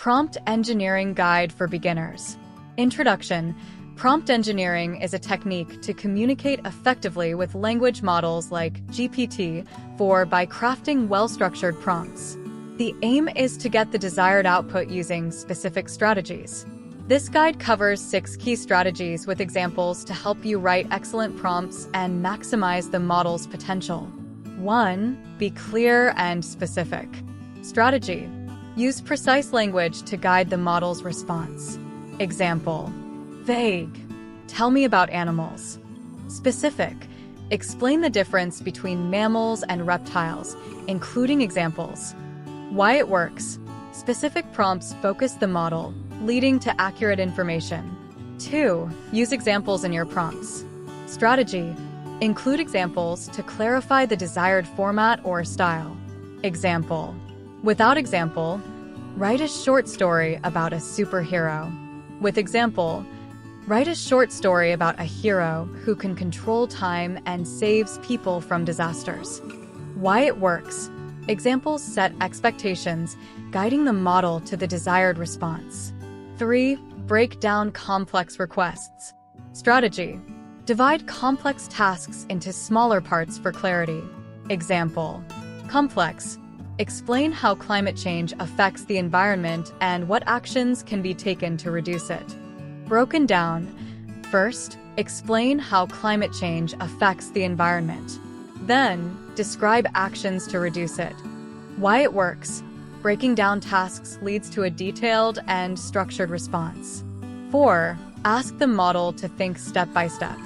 Prompt Engineering Guide for Beginners. Introduction. Prompt engineering is a technique to communicate effectively with language models like GPT-4 by crafting well-structured prompts. The aim is to get the desired output using specific strategies. This guide covers 6 key strategies with examples to help you write excellent prompts and maximize the model's potential. 1. Be clear and specific. Strategy. Use precise language to guide the model's response. Example. Vague. Tell me about animals. Specific. Explain the difference between mammals and reptiles, including examples. Why it works. Specific prompts focus the model, leading to accurate information. 2. Use examples in your prompts. Strategy. Include examples to clarify the desired format or style. Example. Without example, write a short story about a superhero. With example, write a short story about a hero who can control time and saves people from disasters. Why it works. Examples set expectations, guiding the model to the desired response. 3. Break down complex requests. Strategy. Divide complex tasks into smaller parts for clarity. Example. Complex. Explain how climate change affects the environment and what actions can be taken to reduce it. Broken down. First, explain how climate change affects the environment. Then, describe actions to reduce it. Why it works. Breaking down tasks leads to a detailed and structured response. 4. Ask the model to think step by step.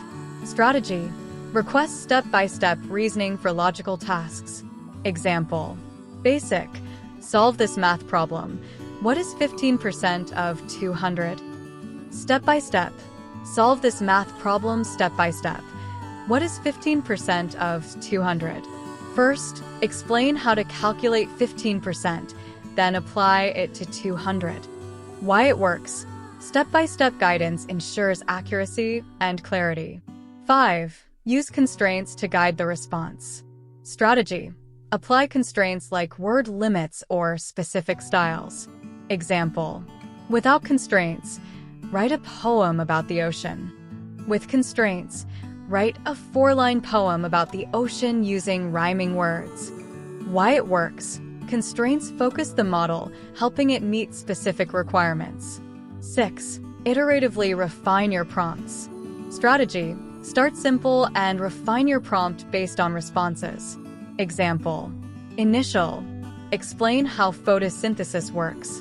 Strategy. Request step-by-step reasoning for logical tasks. Example. Basic. Solve this math problem. What is 15% of 200? Step-by-step. Solve this math problem step-by-step. What is 15% of 200? First, explain how to calculate 15%, then apply it to 200. Why it works. Step-by-step guidance ensures accuracy and clarity. 5. Use constraints to guide the response. Strategy. Apply constraints like word limits or specific styles. Example. Without constraints, write a poem about the ocean. With constraints, write a 4-line poem about the ocean using rhyming words. Why it works. Constraints focus the model, helping it meet specific requirements. 6. Iteratively refine your prompts. Strategy. Start simple and refine your prompt based on responses. Example. Initial. Explain how photosynthesis works.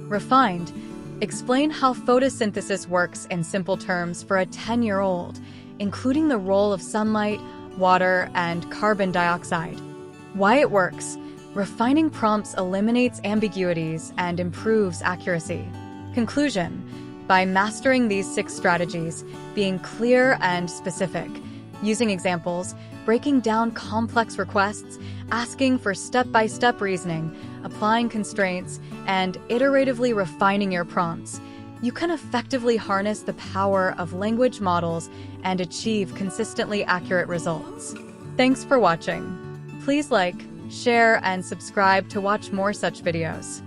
Refined. Explain how photosynthesis works in simple terms for a 10-year-old, including the role of sunlight, water, and carbon dioxide. Why it works. Refining prompts eliminates ambiguities and improves accuracy. Conclusion. By mastering these 6 strategies, being clear and specific, using examples, breaking down complex requests, asking for step-by-step reasoning, applying constraints, and iteratively refining your prompts, you can effectively harness the power of language models and achieve consistently accurate results. Thanks for watching. Please like, share, and subscribe to watch more such videos.